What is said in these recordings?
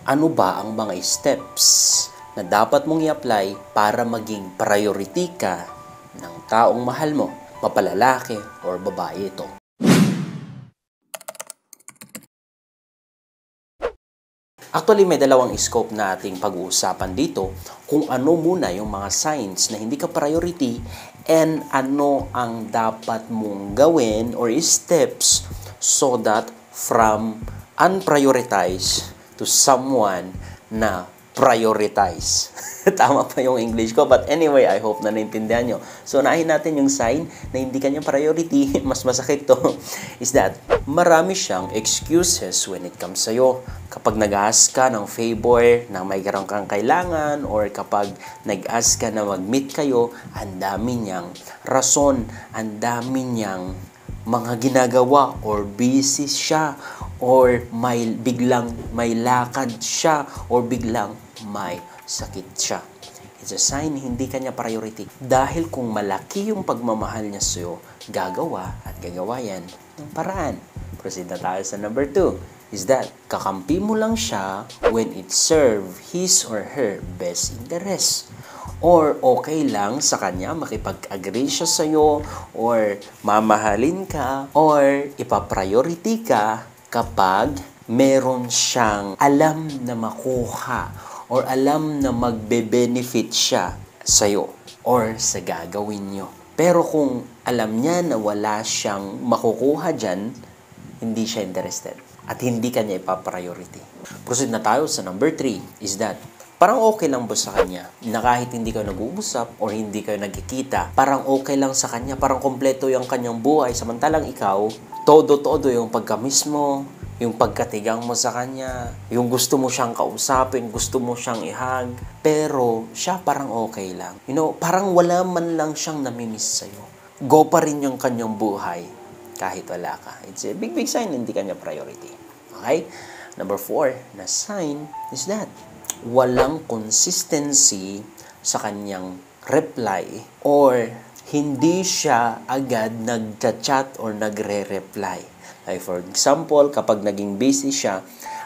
Ano ba ang mga steps na dapat mong i-apply para maging priority ka ng taong mahal mo, mapalalaki or babae ito? Actually, may dalawang scope na ating pag-uusapan dito kung ano muna yung mga signs na hindi ka priority and ano ang dapat mong gawin or steps so that from unprioritized to someone na prioritize. Tama pa yung English ko, but anyway, I hope na naintindihan nyo. So, unahin natin yung sign na hindi kanya priority, mas masakit to, is that marami siyang excuses when it comes sa'yo. Kapag nag-ask ka ng favor na may karang kang kailangan or kapag nag-ask ka na mag-meet kayo, ang dami niyang rason, ang dami niyang mga ginagawa or busy siya or biglang may lakad siya or biglang may sakit siya. It's a sign hindi kanya priority. Dahil kung malaki yung pagmamahal niya sa'yo, gagawa at gagawa yan ng paraan. Proceed na tayo sa number 2. Is that kakampi mo lang siya when it serve his or her best interest. Or okay lang sa kanya makipag-agree siya sa'yo or mamahalin ka or ipapriority ka kapag meron siyang alam na makuha or alam na magbe-benefit siya sa'yo or sa gagawin nyo. Pero kung alam niya na wala siyang makukuha dyan, hindi siya interested at hindi kanya ipapriority. Proceed na tayo sa number 3 is that parang okay lang ba sa kanya na kahit hindi kayo nag-uusap or hindi kayo nagkikita, parang okay lang sa kanya, parang kompleto yung kanyang buhay, samantalang ikaw, todo-todo yung pagkamis mo, yung pagkatigang mo sa kanya, yung gusto mo siyang kausapin, gusto mo siyang ihag, pero siya parang okay lang. You know, parang wala man lang siyang namimiss sa'yo. Go pa rin yung kanyang buhay kahit wala ka. It's a big sign hindi kanya priority. Okay? Number 4 na sign is that walang consistency sa kanyang reply or hindi siya agad nagchat-chat or nagre-reply. Like for example, kapag naging busy siya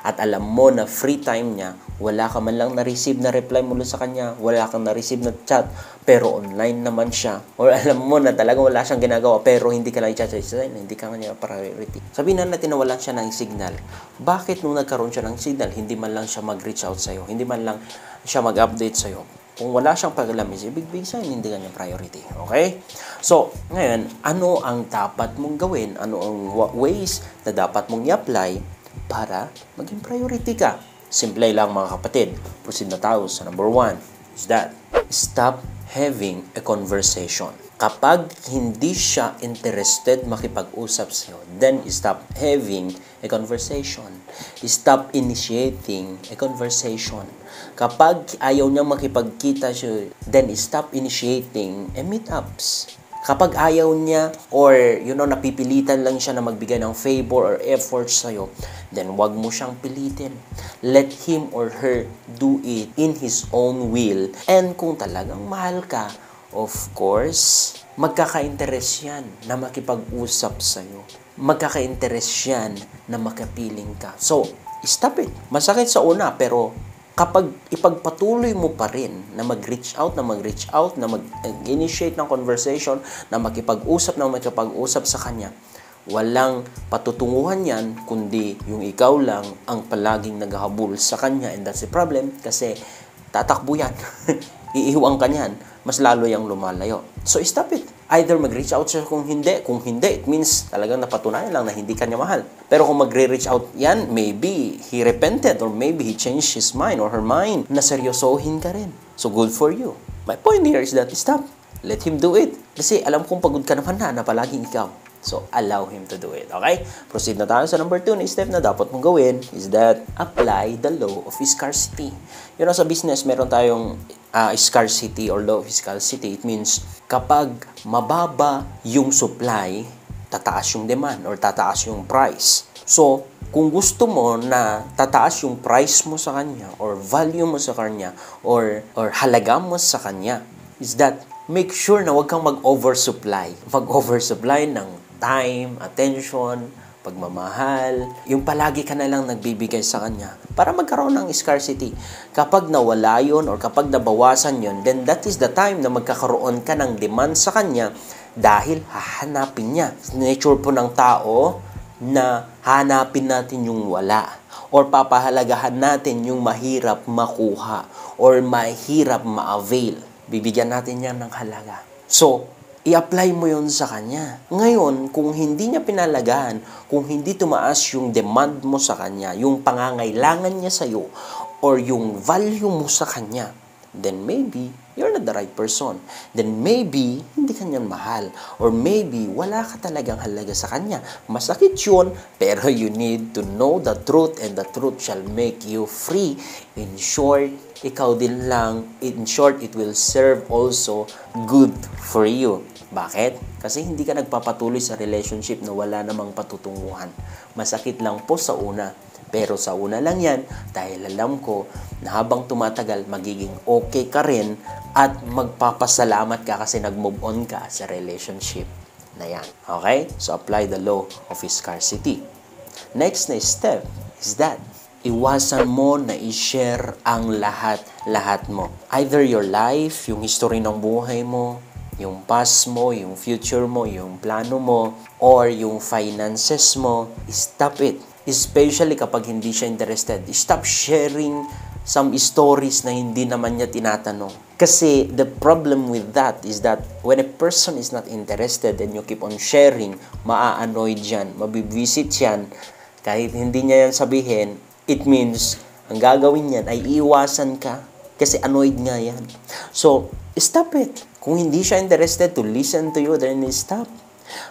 at alam mo na free time niya, wala ka man lang na-receive na reply mula sa kanya, wala kang na-receive na chat, pero online naman siya, or alam mo na talagang wala siyang ginagawa, pero hindi ka lang i-chat, hindi ka kanya priority. Sabihin natin na wala siya ng signal. Bakit nung nagkaroon siya ng signal, hindi man lang siya mag-reach out sa'yo, hindi man lang siya mag-update sa'yo? Kung wala siyang pag-alam, is a big sign, hindi kanya priority. Okay? So, ngayon, ano ang dapat mong gawin? Ano ang ways na dapat mong i-apply para maging priority ka? Simple lang mga kapatid. Proceed na tayo sa number 1. Is that stop having a conversation. Kapag hindi siya interested makipag-usap sa'yo, then stop having a conversation. Stop initiating a conversation. Kapag ayaw niya makipagkita siya, then stop initiating a meetups. Kapag ayaw niya or napipilitan lang siya na magbigay ng favor or effort sa'yo, then wag mo siyang pilitin. Let him or her do it in his own will. And kung talagang mahal ka, of course, magkaka-interest yan na makipag-usap sa'yo. Magkaka-interest yan na makapiling ka. So, stop it. Masakit sa una, pero kapag ipagpatuloy mo pa rin na mag-reach out, na mag-initiate ng conversation, na makipag-usap sa kanya, walang patutunguhan yan, kundi yung ikaw lang ang palaging naghahabol sa kanya, and that's the problem kasi tatakbo yan. Iiwang ka niyan, mas lalo yung lumalayo. So, stop it. Either mag-reach out siya kung hindi. Kung hindi, it means talagang napatunayan lang na hindi kanya mahal. Pero kung mag-reach out yan, maybe he repented or maybe he changed his mind or her mind na seryosohin ka rin. So, good for you. My point here is that stop. Let him do it. Kasi alam kong pagod ka naman na palaging ikaw. So, allow him to do it. Okay? Proceed na tayo sa number 2 na step na dapat mong gawin is that apply the law of scarcity. Sa business, meron tayong scarcity or law of scarcity. It means kapag mababa yung supply, tataas yung demand or tataas yung price. So, kung gusto mo na tataas yung price mo sa kanya or value mo sa kanya or halaga mo sa kanya, is that make sure na huwag kang mag-oversupply. Mag-oversupply ng time, attention, pagmamahal, yung palagi ka na lang nagbibigay sa kanya para magkaroon ng scarcity. Kapag nawala yun or kapag nabawasan yun, then that is the time na magkakaroon ka ng demand sa kanya dahil hahanapin niya. Nature po ng tao na hanapin natin yung wala or papahalagahan natin yung mahirap makuha or mahirap ma-avail. Bibigyan natin yan ng halaga. So, i-apply mo yon sa kanya. Ngayon, kung hindi niya pinalagahan, kung hindi tumaas yung demand mo sa kanya, yung pangangailangan niya sa'yo, or yung value mo sa kanya, then maybe you're not the right person. Then maybe hindi ka niyan mahal. Or maybe wala ka talagang halaga sa kanya. Masakit yun, pero you need to know the truth and the truth shall make you free. In short, ikaw din lang. In short, it will serve also good for you. Bakit? Kasi hindi ka nagpapatuloy sa relationship na wala namang patutunguhan. Masakit lang po sa una. Pero sa una lang yan, dahil alam ko na habang tumatagal, magiging okay ka rin at magpapasalamat ka kasi nag-move on ka sa relationship na yan. Okay? So, apply the law of scarcity. Next na step is that iwasan mo na i-share ang lahat mo. Either your life, yung history ng buhay mo, yung past mo, yung future mo, yung plano mo, or yung finances mo, stop it. Especially kapag hindi siya interested. Stop sharing some stories na hindi naman niya tinatanong. Kasi the problem with that is that when a person is not interested and you keep on sharing, maa-annoyed yan, mabibisit yan, kahit hindi niya yan sabihin, it means, ang gagawin niyan ay iwasan ka kasi annoyed nga yan. So, stop it. Kung hindi siya interested to listen to you, then stop.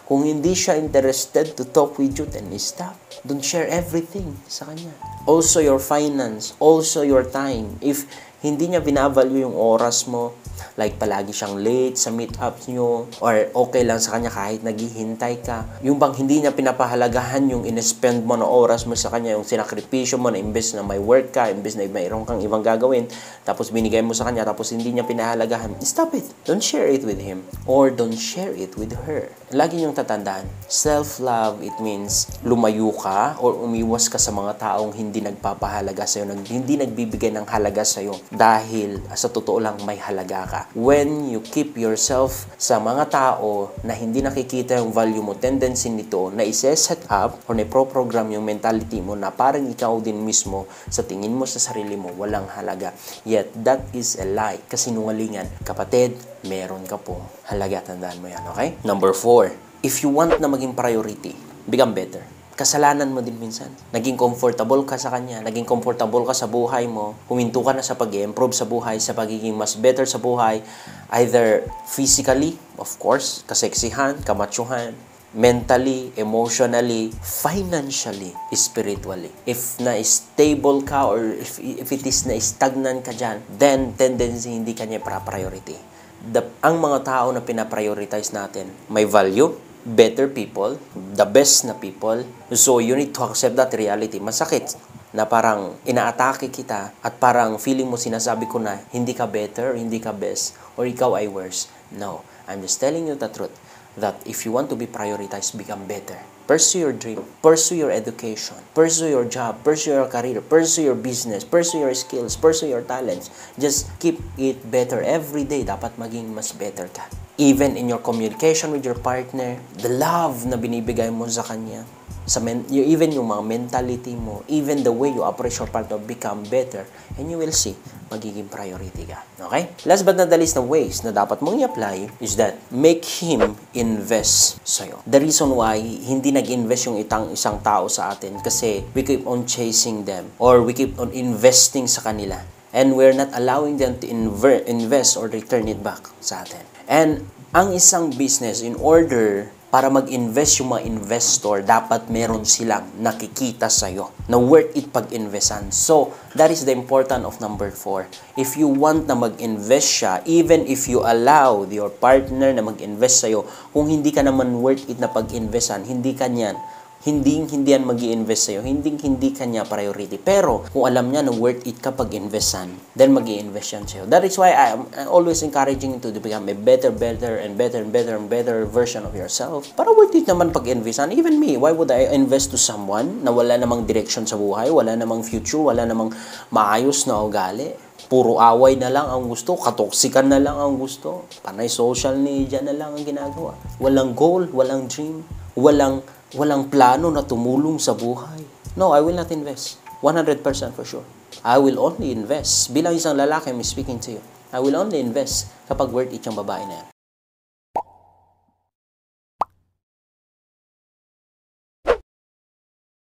Kung hindi siya interested to talk with you, then stop. Don't share everything sa kanya. Also your finance, also your time. If hindi niya binavalue yung oras mo, like palagi siyang late sa meet-ups nyo, or okay lang sa kanya kahit naghihintay ka, yung bang hindi niya pinapahalagahan yung in-spend mo na oras mo sa kanya, yung sinakripisyo mo na imbes na may work ka, imbes na mayroon kang ibang gagawin, tapos binigay mo sa kanya, tapos hindi niya pinahalagahan, stop it. Don't share it with him, or don't share it with her. Lagi niyong tatandaan, self-love, it means lumayo ka or umiwas ka sa mga taong hindi nagpapahalaga sa'yo, hindi nagbibigay ng halaga sa'yo dahil sa totoo lang may halaga ka. When you keep yourself sa mga tao na hindi nakikita yung value mo, tendency nito na i-set up or na-program yung mentality mo na parang ikaw din mismo sa tingin mo sa sarili mo walang halaga. Yet, that is a lie. Kasinungalingan. Kapatid, meron ka pong halaga. Tandaan mo yan, okay? Number 4, if you want na maging priority, become better. Kasalanan mo din minsan. Naging comfortable ka sa kanya, naging comfortable ka sa buhay mo, huminto ka na sa pag-improve sa buhay, sa pagiging mas better sa buhay, either physically, of course, kaseksihan, kamatyuhan, mentally, emotionally, financially, spiritually. If na-stable ka or if it is na-stagnant ka dyan, then tendency hindi kanya priority. Ang mga tao na pinaprioritize natin, may value, better people, the best na people. So, you need to accept that reality. Masakit na parang inaatake kita at parang feeling mo sinasabi ko na hindi ka better, hindi ka best, or ikaw ay worse. No, I'm just telling you the truth that if you want to be prioritized, become better. Pursue your dream, pursue your education, pursue your job, pursue your career, pursue your business, pursue your skills, pursue your talents. Just keep it better every day. Dapat maging mas better ka. Even in your communication with your partner, the love na binibigay mo sa kanya, even yung mga mentality mo, even the way you approach your partner become better, and you will see, magiging priority ka. Okay? Last but not the least na ways na dapat mong i-apply is that make him invest sa'yo. The reason why hindi nag-invest yung isang tao sa atin kasi we keep on chasing them or we keep on investing sa kanila. And we're not allowing them to invest or return it back sa atin. And ang isang business, in order para mag-invest yung mga investor, dapat meron silang nakikita sa'yo na worth it pag-investan. So, that is the important of number 4. If you want na mag-invest siya, even if you allow your partner na mag-invest sa'yo, kung hindi ka naman worth it na pag-investan, hindi ka niyan hindi yan mag-i-invest sa'yo, hindi kanya priority. Pero, kung alam niya na worth it kapag investan, then mag-i-invest yan sa'yo. That is why I'm always encouraging you to become a better version of yourself. Para worth it naman pag-investan. Even me, why would I invest to someone na wala namang direction sa buhay, wala namang future, wala namang maayos na ugali? Puro away na lang ang gusto, katoksikan na lang ang gusto, panay social media na lang ang ginagawa. Walang goal, walang dream, walang plano na tumulong sa buhay. No, I will not invest. 100% for sure. I will only invest. Bilang isang lalaki, I'm speaking to you. I will only invest kapag worth it yung babae na yan.